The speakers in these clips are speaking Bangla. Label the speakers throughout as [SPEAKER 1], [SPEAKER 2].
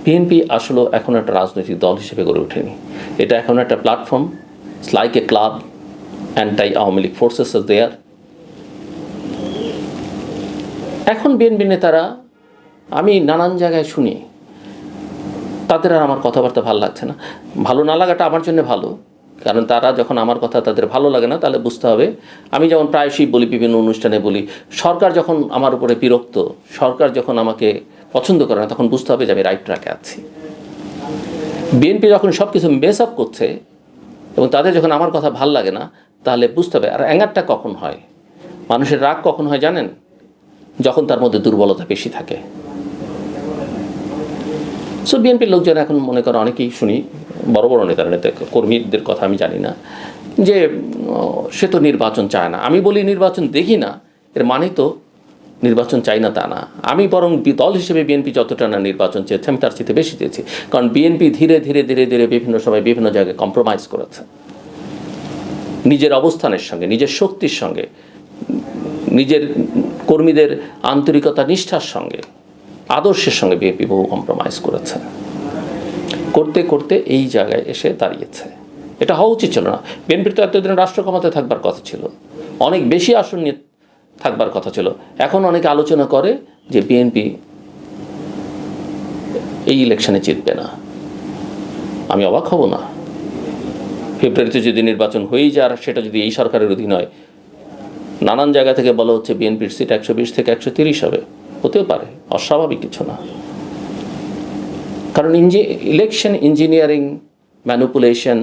[SPEAKER 1] বিএনপি আসলে এখন একটা রাজনৈতিক দল হিসেবে গড়ে ওঠেনি। এটা এখন একটা platform, it's like a club, anti Awami League forces are there. এখন বিএনপি নেতারা, আমি নানান জায়গায় শুনি, তাদের আর আমার কথাবার্তা ভালো লাগছে না। ভালো না লাগাটা আমার জন্য ভালো, কারণ তারা যখন আমার কথা তাদের ভালো লাগে না, তাহলে বুঝতে হবে, আমি যেমন প্রায়শই বলি, বিভিন্ন অনুষ্ঠানে বলি, সরকার যখন আমার উপরে বিরক্ত, সরকার যখন আমাকে পছন্দ করে না, তখন বুঝতে হবে যে আমি রাইট ট্র্যাকে আছি। বিএনপি যখন সব কিছু মেস আপ করছে এবং তাদের যখন আমার কথা ভাল লাগে না, তাহলে বুঝতে হবে। আর অ্যাঙ্গারটা কখন হয়, মানুষের রাগ কখন হয় জানেন? যখন তার মধ্যে দুর্বলতা বেশি থাকে। সো বিএনপির লোকজন এখন মনে করে, অনেকেই শুনি, বড় বড় নেতা কর্মীদের কথা আমি জানি না, যে সে তো নির্বাচন চায় না। আমি বলি নির্বাচন দেখি না, এর মানে তো নির্বাচন চাই না তা না। আমি বরং দল হিসেবে বিএনপি যতটা না নির্বাচন চেয়েছে, আমি তার চেয়ে বেশি চেয়েছি। কারণ বিএনপি ধীরে ধীরে ধীরে ধীরে বিভিন্ন সময় বিভিন্ন জায়গায় কম্প্রোমাইজ করেছে, নিজের অবস্থানের সঙ্গে, নিজের শক্তির সঙ্গে, নিজের কর্মীদের আন্তরিকতা নিষ্ঠার সঙ্গে, আদর্শের সঙ্গে বিএনপি বহু কম্প্রোমাইজ করেছে। করতে করতে এই জায়গায় এসে দাঁড়িয়েছে। এটা হওয়া উচিত ছিল না। বিএনপির তো এতদিন রাষ্ট্র ক্ষমতায় থাকবার কথা ছিল, অনেক বেশি আসন নিয়ে থাকবার কথা ছিল। এখন অনেকে আলোচনা করে যে বিএনপি এই ইলেকশনে জিতবে না। আমি অবাক হব না। ফেব্রুয়ারিতে যদি নির্বাচন হয়েই যায়, আর সেটা যদি এই সরকারের অধীন হয়, নানান জায়গা থেকে বলা হচ্ছে বিএনপির সিট 120 থেকে 130 হবে, হতেও পারে, অস্বাভাবিক কিছু না। কারণ ইলেকশন ইঞ্জিনিয়ারিং, ম্যানিপুলেশন,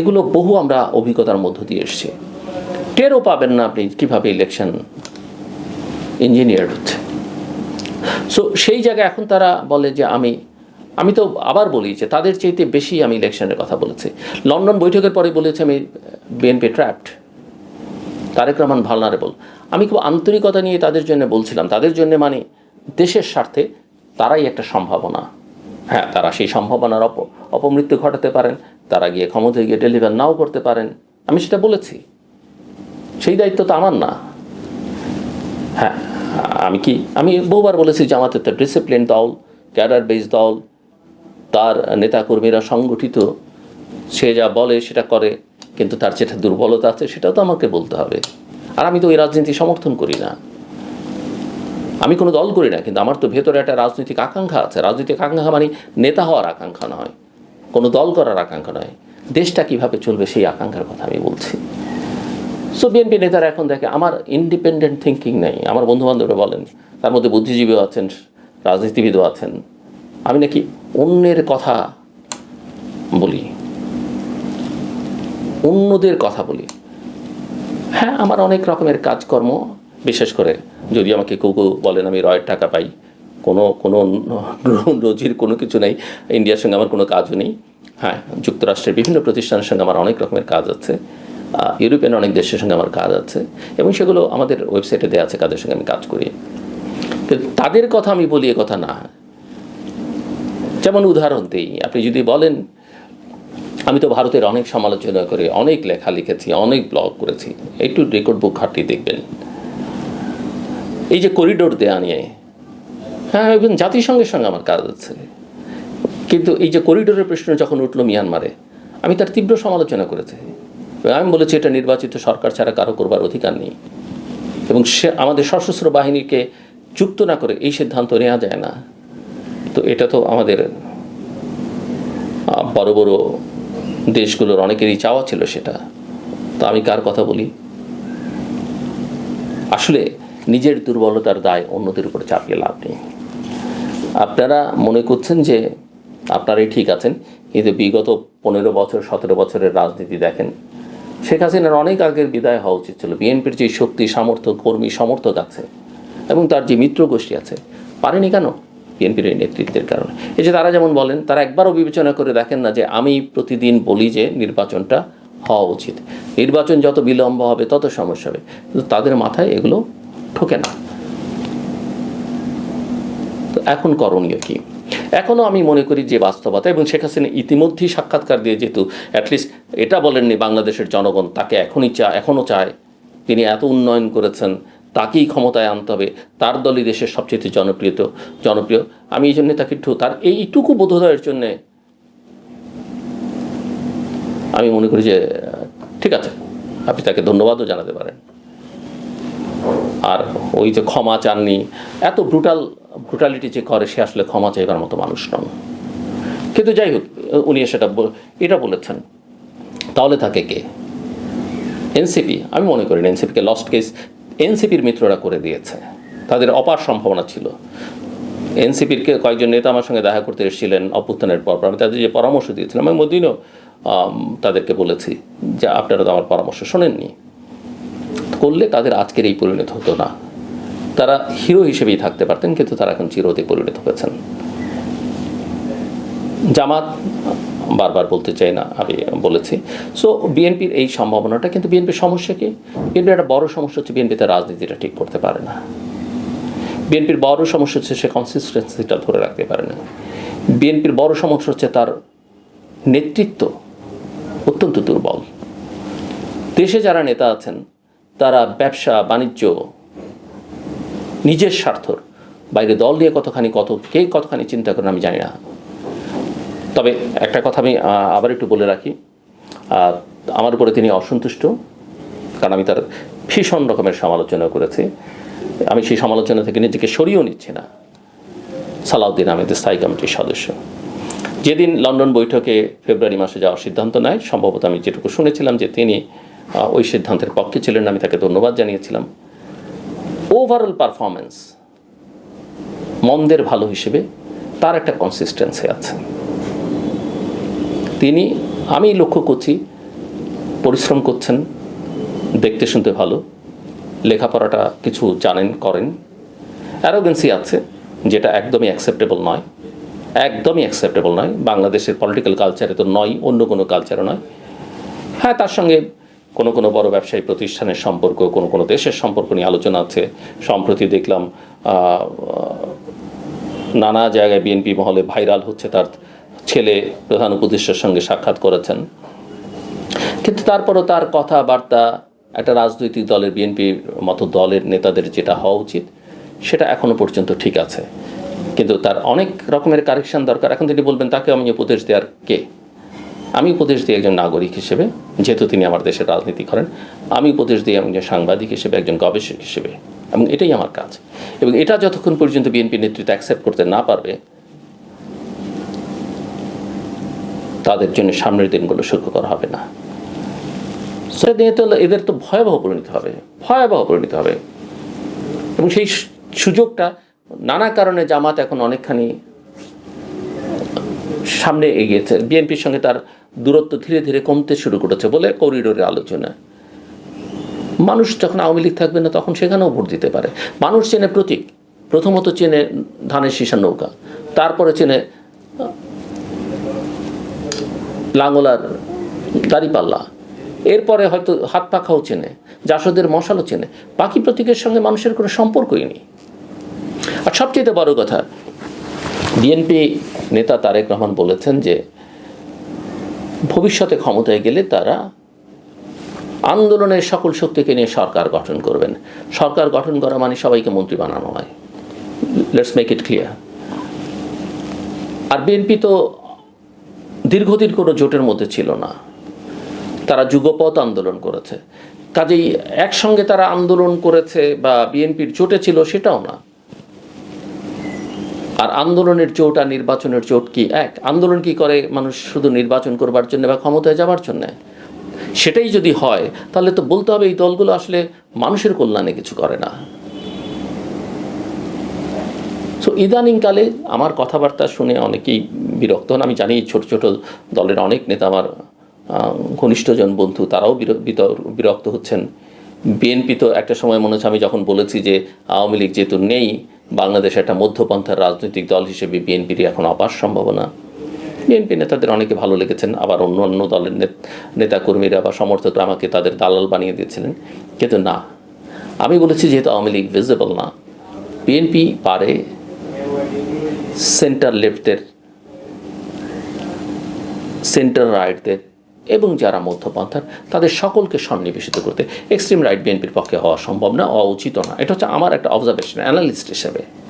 [SPEAKER 1] এগুলো বহু আমরা অভিজ্ঞতার মধ্য দিয়ে এসেছি। টেরও পাবেন না আপনি কীভাবে ইলেকশন ইঞ্জিনিয়ার হচ্ছে। সো সেই জায়গায় এখন তারা বলে যে আমি তো আবার বলি যে তাদের চাইতে বেশি আমি ইলেকশনের কথা বলেছি। লন্ডন বৈঠকের পরে বলেছি আমি বিএনপি ট্র্যাপড, তারেক রহমান ভালনারেবল। আমি খুব আন্তরিকতা নিয়ে তাদের জন্য বলছিলাম, তাদের জন্য মানে দেশের স্বার্থে তারাই একটা সম্ভাবনা। হ্যাঁ, তারা সেই সম্ভাবনার অপমৃত্যু ঘটাতে পারেন, তারা গিয়ে ক্ষমতায় গিয়ে ডেলিভার নাও করতে পারেন, আমি সেটা বলেছি। সেই দায়িত্ব তো আমার না। হ্যাঁ, আমি বহুবার বলেছি জামাত একটা ডিসিপ্লিন দল, ক্যাডার বেস দল, তার নেতাকর্মীরা সংগঠিত, সে যা বলে সেটা করে, কিন্তু তার যেটা দুর্বলতা আছে সেটাও তো আমাকে বলতে হবে। আর আমি তো ওই রাজনীতি সমর্থন করি না, আমি কোনো দল করি না, কিন্তু আমার তো ভেতরে একটা রাজনৈতিক আকাঙ্ক্ষা আছে। রাজনৈতিক আকাঙ্ক্ষা মানে নেতা হওয়ার আকাঙ্ক্ষা নয়, কোনো দল করার আকাঙ্ক্ষা নয়, দেশটা কীভাবে চলবে সেই আকাঙ্ক্ষার কথা আমি বলছি। সো বিএনপি নেতারা এখন দেখে আমার ইন্ডিপেন্ডেন্ট থিঙ্কিং নেই। আমার বন্ধুবান্ধবরা বলেন, তার মধ্যে বুদ্ধিজীবীও আছেন, রাজনীতিবিদও আছেন, আমি নাকি অন্যের কথা বলি, অন্যদের কথা বলি। হ্যাঁ, আমার অনেক রকমের কাজকর্ম, বিশেষ করে যদি আমাকে কেউ কেউ বলেন আমি রয়ের টাকা পাই, কোনো রোজির কোনো কিছু নেই, ইন্ডিয়ার সঙ্গে আমার কোনো কাজও নেই। হ্যাঁ, যুক্তরাষ্ট্রের বিভিন্ন প্রতিষ্ঠানের সঙ্গে আমার অনেক রকমের কাজ আছে, ইউরোপিয়ান অনেক দেশের সঙ্গে আমার কাজ আছে, এবং সেগুলো আমাদের ওয়েবসাইটে দেওয়া আছে কাদের সঙ্গে আমি কাজ করি। কিন্তু তাদের কথা আমি বলি এ কথা না। যেমন উদাহরণ দিই, আপনি যদি বলেন আমি তো ভারতের অনেক সমালোচনা করে অনেক লেখা লিখেছি, অনেক ব্লগ করেছি, একটু রেকর্ড বুক ঘাটটি দেখবেন। এই যে করিডোর দেয়া নিয়ে, হ্যাঁ, এবং জাতিসংঘের সঙ্গে আমার কাজ আছে, কিন্তু এই যে করিডোরের প্রশ্ন যখন উঠলো মিয়ানমারে, আমি তার তীব্র সমালোচনা করেছি। আমি বলেছি এটা নির্বাচিত সরকার ছাড়া কারো করবার অধিকার নেই, এবং সে আমাদের সশস্ত্র বাহিনীকে যুক্ত না করে এই সিদ্ধান্ত নেওয়া যায় না। তো এটা তো আমাদের বড় বড় দেশগুলোর অনেকেরই চাওয়া ছিল সেটা। তো আমি কার কথা বলি? আসলে নিজের দুর্বলতার দায় অন্যদের উপরে চাপিয়ে লাভ নেই। আপনারা মনে করছেন যে আপনারাই ঠিক আছেন, কিন্তু বিগত 15 বছর 17 বছরের রাজনীতি দেখেন। শেখ হাসিনার অনেক আগের বিদায় হওয়া উচিত ছিল। বিএনপির যে শক্তি, সামর্থ্য, কর্মী সমর্থক আছে এবং তার যে মিত্র গোষ্ঠী আছে, পারেনি কেন? বিএনপির এই নেতৃত্বের কারণে। এই যে তারা যেমন বলেন, তারা একবারও বিবেচনা করে দেখেন না যে আমি প্রতিদিন বলি যে নির্বাচনটা হওয়া উচিত, নির্বাচন যত বিলম্ব হবে তত সমস্যা হবে, কিন্তু তাদের মাথায় এগুলো ঢোকে না। তো এখন করণীয় কি? এখনও আমি মনে করি যে বাস্তবতা, এবং শেখ হাসিনা ইতিমধ্যেই সাক্ষাৎকার দিয়ে যেহেতু অ্যাটলিস্ট এটা বলেননি বাংলাদেশের জনগণ তাকে এখনও চায়, তিনি এত উন্নয়ন করেছেন, তাকেই ক্ষমতায় আনতে হবে, তার দলই দেশের সবচেয়ে জনপ্রিয়। আমি এই জন্য তাকে একটু তার এইটুকু বোধোদয়ের জন্যে আমি মনে করি যে ঠিক আছে, আপনি তাকে ধন্যবাদও জানাতে পারেন। আর ওই যে ক্ষমা চাননি, এত ব্রুটালিটি যে করে, সে আসলে ক্ষমা চাইবার মতো মানুষ নন। কিন্তু যাই হোক, উনি এটা বলেছেন। তাহলে থাকে কে? এনসিপি। আমি মনে করি না এনসিপিকে লস্ট কেস এনসিপির মিত্ররা করে দিয়েছে, তাদের অপার সম্ভাবনা ছিল। এনসিপির কয়েকজন নেতা আমার সঙ্গে দেখা করতে এসেছিলেন অভ্যুত্থানের পর, আমি তাদের যে পরামর্শ দিয়েছিলাম, আমি মদিনও তাদেরকে বলেছি যে আপনারা তো আমার পরামর্শ শোনেননি, করলে তাদের আজকের এই পরিণত হতো না, তারা হিরো হিসেবেই থাকতে পারতেন, কিন্তু তারা এখন চিরতে পরিণত হয়েছেন। জামাত বারবার বলতে চাই না, আমি বলেছি। সো বিএনপির এই সম্ভাবনাটা, কিন্তু বিএনপির সমস্যা কি? বিএনপির একটা বড় সমস্যা হচ্ছে বিএনপিতে রাজনীতিটা ঠিক করতে পারে না। বিএনপির বড় সমস্যা হচ্ছে সে কনসিস্টেন্সিটা ধরে রাখতে পারে না। বিএনপির বড় সমস্যা হচ্ছে তার নেতৃত্ব অত্যন্ত দুর্বল। দেশে যারা নেতা আছেন তারা ব্যবসা বাণিজ্য, নিজের স্বার্থর বাইরে দল নিয়ে কে কতখানি চিন্তা করেন আমি জানি না। তবে একটা কথা আমি আবার একটু বলে রাখি, আমার উপরে তিনি অসন্তুষ্ট, কারণ আমি তার ভীষণ রকমের সমালোচনা করেছি। আমি সেই সমালোচনা থেকে নিজেকে সরিয়েও নিচ্ছি না। সালাউদ্দিন আহমেদের স্থায়ী কমিটির সদস্য যেদিন লন্ডন বৈঠকে ফেব্রুয়ারি মাসে যাওয়ার সিদ্ধান্ত নেয়, সম্ভবত আমি যেটুকু শুনেছিলাম যে তিনি ওই সিদ্ধান্তের পক্ষে ছিলেন, আমি তাকে ধন্যবাদ জানিয়েছিলাম। ওভারঅল পারফরমেন্স মন্দের ভালো হিসেবে তার একটা কনসিস্টেন্সি আছে। আমি লক্ষ্য করছি পরিশ্রম করছেন, দেখতে শুনতে ভালো, লেখাপড়াটা কিছু জানেন, করেন। অ্যারোগেন্সি আছে যেটা একদমই অ্যাকসেপ্টেবল নয়, বাংলাদেশের পলিটিক্যাল কালচারে তো নয়, অন্য কোনো কালচারে নয়। হ্যাঁ, তার সঙ্গে কোনো বড় ব্যবসায়ী প্রতিষ্ঠানের সম্পর্ক, কোনো দেশের সম্পর্ক নিয়ে আলোচনা আছে। সম্প্রতি দেখলাম নানা জায়গায় বিএনপি মহলে ভাইরাল হচ্ছে, তার ছেলে প্রধান উপদেষ্টার সঙ্গে সাক্ষাৎ করেছেন। কিন্তু তারপরও তার কথাবার্তা একটা রাজনৈতিক দলের, বিএনপির মতো দলের নেতাদের যেটা হওয়া উচিত সেটা এখনো পর্যন্ত ঠিক আছে, কিন্তু তার অনেক রকমের কারেকশন দরকার। এখন তিনি বলবেন তাকে আমি উপদেশ দেওয়ার কে? আমি উপদেশ দিই একজন নাগরিক হিসেবে, যেহেতু তিনি আমার দেশের রাজনীতি করেন। আমি উপদেশ দিই একজন সাংবাদিক হিসেবে, একজন গবেষক হিসেবে, এবং এটাই আমার কাজ। এবং এটা যতক্ষণ পর্যন্ত বিএনপি নেতৃত্ব অ্যাকসেপ্ট করতে না পারবে, তাদের জন্য সামনের দিনগুলো সুখকর হবে না। সেটা নিয়ে তো এদের তো ভয়াবহ পরিণতি হবে। এবং সেই সুযোগটা নানা কারণে জামাত এখন অনেকখানি সামনে এগিয়েছে, বিএনপির সঙ্গে তার দূরত্ব ধীরে ধীরে কমতে শুরু করেছে বলে করিডোরের আলোচনা। মানুষ যখন আওয়ামী লীগ থাকবে না তখন সেখানেও ভোট দিতে পারে। মানুষ চেনে প্রতীক, প্রথমত চেনে ধানের শীষের নৌকা, তারপরে চেনে লাঙ্গলার দাড়িপাল্লা, এরপরে হয়তো হাত পাখাও চেনে, জাসদের মশালও চেনে। বাকি প্রতীকের সঙ্গে মানুষের কোনো সম্পর্কই নেই। আর সবচেয়ে বড় কথা, বিএনপি নেতা তারেক রহমান বলেছেন যে ভবিষ্যতে ক্ষমতায় গেলে তারা আন্দোলনের সকল শক্তিকে নিয়ে সরকার গঠন করবেন। সরকার গঠন করা মানে সবাইকে মন্ত্রী বানানো নয়, লেটস মেক ইট ক্লিয়ার। আর বিএনপি তো দীর্ঘদিন কোনো জোটের মধ্যে ছিল না, তারা যুগপৎ আন্দোলন করেছে। কাজেই একসঙ্গে তারা আন্দোলন করেছে বা বিএনপির জোটে ছিল সেটাও না। আর আন্দোলনের জোট আর নির্বাচনের জোট কি এক? আন্দোলন কি করে মানুষ শুধু নির্বাচন করবার জন্য বা ক্ষমতায় যাবার জন্য? সেটাই যদি হয় তাহলে তো বলতে হবে এই দলগুলো আসলে মানুষের কল্যাণে কিছু করে না। সো ইদানিংকালে আমার কথাবার্তা শুনে অনেকেই বিরক্ত হন। আমি জানি ছোট ছোট দলের অনেক নেতা, আমার ঘনিষ্ঠজন বন্ধু, তারাও বিরক্ত হচ্ছেন। বিএনপি তো একটা সময় মনে হচ্ছে, আমি যখন বলেছি যে আওয়ামী লীগ যেহেতু নেই, বাংলাদেশ একটা মধ্যপন্থার রাজনৈতিক দল হিসেবে বিএনপির এখন অপার সম্ভাবনা। বিএনপি নেতাদের অনেকে ভালো লেগেছেন, আবার অন্য দলের নেতাকর্মীরা বা সমর্থকরা আমাকে তাদের দালাল বানিয়ে দিয়েছিলেন। কিন্তু না, আমি বলেছি যেহেতু আওয়ামী লীগ ভিজিবল না, বিএনপি পারে সেন্টার লেফটের, সেন্টার রাইটদের এবং যারা মধ্যপন্থার তাদের সকলকে সন্নিবেশিত করতে এক্সট্রিম রাইট বিএনপির পক্ষে হওয়া সম্ভব না, হওয়া উচিত না। এটা হচ্ছে আমার একটা অবজারভেশন, অ্যানালিস্ট হিসেবে।